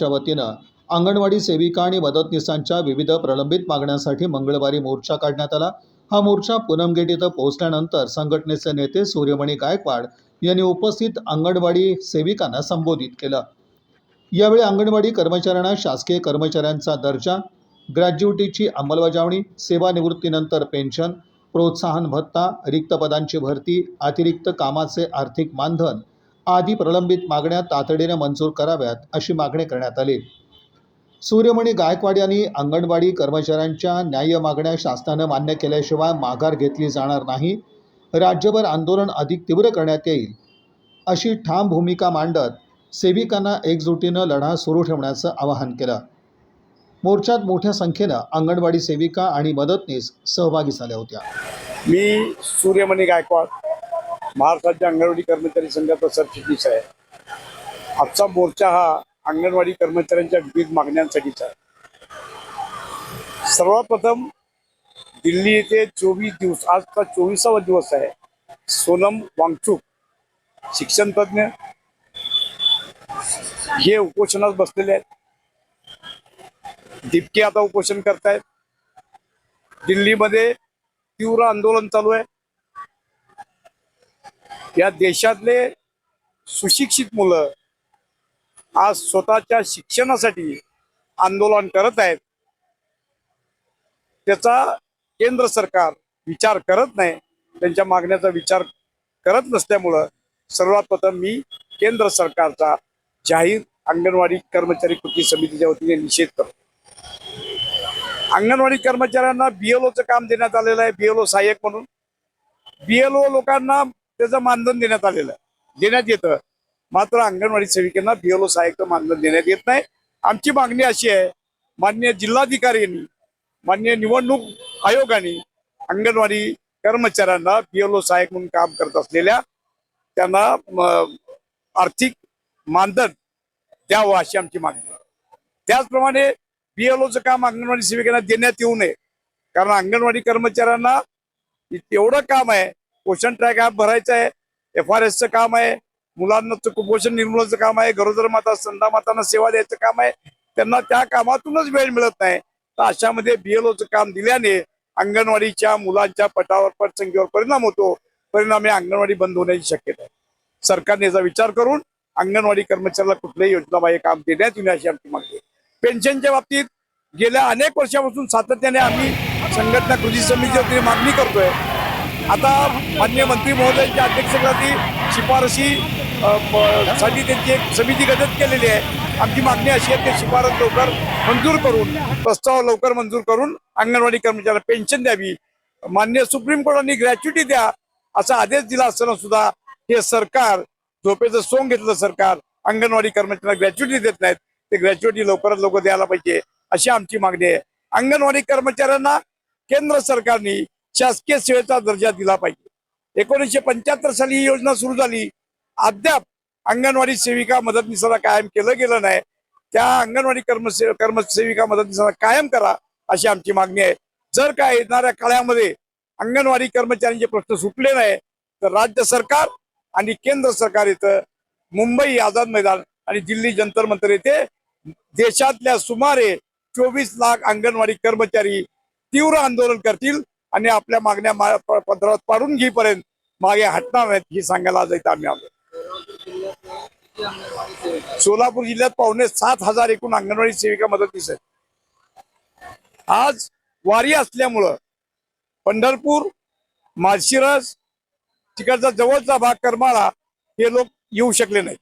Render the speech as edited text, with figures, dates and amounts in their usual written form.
संघटनेच्या वतीनं अंगणवाडी सेविका आणि मदतनीसांच्या विविध प्रलंबित मागण्यांसाठी मंगळवारी मोर्चा काढण्यात आला। हा मोर्चा पूनमगेट इथं पोहोचल्यानंतर संघटनेचे नेते सूर्यमणी गायकवाड यांनी उपस्थित अंगणवाडी सेविकांना संबोधित केलं। यावेळी अंगणवाडी कर्मचाऱ्यांना शासकीय कर्मचाऱ्यांचा दर्जा, ग्रॅज्युटीची अंमलबजावणी, सेवानिवृत्तीनंतर पेन्शन, प्रोत्साहन भत्ता, रिक्त पदांची भरती, अतिरिक्त कामाचे आर्थिक मानधन आदी प्रलंबित मागण्या तातडीने मंजूर कराव्यात अशी मागणी करण्यात आली। सूर्यमणी गायकवाड यांनी अंगणवाडी कर्मचाऱ्यांच्या न्याय्य मागण्या शासनाने मान्य केल्याशिवाय माघार घेतली जाणार नाही, राज्यभर आंदोलन अधिक तीव्र करण्यात येईल अशी ठाम भूमिका मांडत सेविकांना एकजुटीनं लढा सुरू ठेवण्याचं आवाहन केलं। मोर्चात मोठ्या संख्येनं अंगणवाडी सेविका आणि मदतनीस सहभागी झाल्या होत्या। मी सूर्यमणी गायकवाड, महाराष्ट्र राज्य अंगणवाडी कर्मचारी संघाचा सरचिटणीस आहे। आजचा मोर्चा हा अंगणवाडी कर्मचाऱ्यांच्या विविध मागण्यांसाठीचा आहे। सर्वप्रथम दिल्ली येथे 24 दिवस, आजचा 24वा दिवस आहे। सोनम वांगचुक शिक्षण तज्ञ हे उपोषणास बसलेले आहेत। दीप्के आता उपोषण करतायत। दिल्लीमध्ये तीव्र आंदोलन चालू आहे। या देशातले सुशिक्षित मुलं आज स्वतःच्या शिक्षणासाठी आंदोलन करत आहेत। त्याचा केंद्र सरकार विचार करत नाही, त्यांच्या मागण्याचा विचार करत नसल्यामुळं सर्वात प्रथम मी केंद्र सरकारचा जाहीर अंगणवाडी कर्मचारी कृती समितीच्या वतीने निषेध करतो। अंगणवाडी कर्मचाऱ्यांना BLOचं काम देण्यात आलेलं आहे, BLO सहाय्यक म्हणून। BLO लोकांना त्याचं मानधन देण्यात येतं, मात्र अंगणवाडी सेविकांना BLO सहाय्यकचं मानधन देण्यात येत नाही। आमची मागणी अशी आहे, माननीय जिल्हाधिकाऱ्यांनी, माननीय निवडणूक आयोगाने अंगणवाडी कर्मचाऱ्यांना BLO सहाय्यक म्हणून काम करत असलेल्या त्यांना आर्थिक मानधन द्यावं अशी आमची मागणी आहे। त्याचप्रमाणे BLOचं काम अंगणवाडी सेविकांना देण्यात येऊ नये, कारण अंगणवाडी कर्मचाऱ्यांना एवढं काम आहे, पोषण ट्रॅक ॲप भरायचं आहे, FRSचं काम आहे, मुलांचं कुपोषण निर्मूलनाचं काम आहे, गरोदर माता स्तनदा मातांना सेवा द्यायचं काम आहे। त्यांना त्या कामातूनच वेळ मिळत नाही, तर अशामध्ये BLOचं काम दिल्याने अंगणवाडीच्या मुलांच्या पटसंख्येवर परिणाम होतो, परिणामी अंगणवाडी बंद होण्याची शक्यता आहे। सरकारने याचा विचार करून अंगणवाडी कर्मचाऱ्याला कुठल्याही योजनाबाह्य काम देण्यात येईल अशी आमची मागणी आहे। पेन्शनच्या बाबतीत गेल्या अनेक वर्षापासून सातत्याने आम्ही संघटना कृती समितीची मागणी करतोय। आता माननीय मंत्री महोदयांच्या अध्यक्षतेखाली शिफारशी साठी त्यांची एक समिती गठीत केलेली आहे। आमची मागणी अशी आहे की शिफारस लवकर मंजूर करून, प्रस्ताव लवकर मंजूर करून अंगणवाडी कर्मचाऱ्यांना पेन्शन द्यावी। माननीय सुप्रीम कोर्टाने ग्रॅच्युटी द्या असा आदेश दिला असताना सुद्धा हे सरकार, झोपेचं सोंग घेतलं सरकार, अंगणवाडी कर्मचाऱ्यांना ग्रॅच्युटी देत नाहीत। ते ग्रॅच्युटी लवकरात लवकर द्यायला पाहिजे अशी आमची मागणी आहे। अंगणवाडी कर्मचाऱ्यांना केंद्र सरकारने शासकीय सेवेचा दर्जा दिला पाहिजे। 1975 साली ही योजना सुरू झाली, अद्याप अंगणवाडी सेविका मदतनीसाला कायम केलं गेलं नाही। त्या अंगणवाडी कर्मसेविका मदतनीसाला कायम करा अशी आमची मागणी आहे। जर काय येणाऱ्या काळामध्ये अंगणवाडी कर्मचाऱ्यांचे प्रश्न सुटले नाही, तर राज्य सरकार आणि केंद्र सरकार इथं मुंबई आझाद मैदान आणि दिल्ली जंतर मंतर येथे देशातल्या सुमारे 24 लाख अंगणवाडी कर्मचारी तीव्र आंदोलन करतील आणि आपल्या मागण्या पदरात पाडून घेईपर्यंत मागे हटणार नाहीत ही सांगायला आज इथं आम्ही आलो। सोलापूर जिल्ह्यात 7,500 एकूण अंगणवाडी सेविका मदतनीस आहेत। आज वारी असल्यामुळं पंढरपूर, माळशिरस, तिकडचा जवळचा भाग करमाळा हे लोक येऊ शकले नाहीत।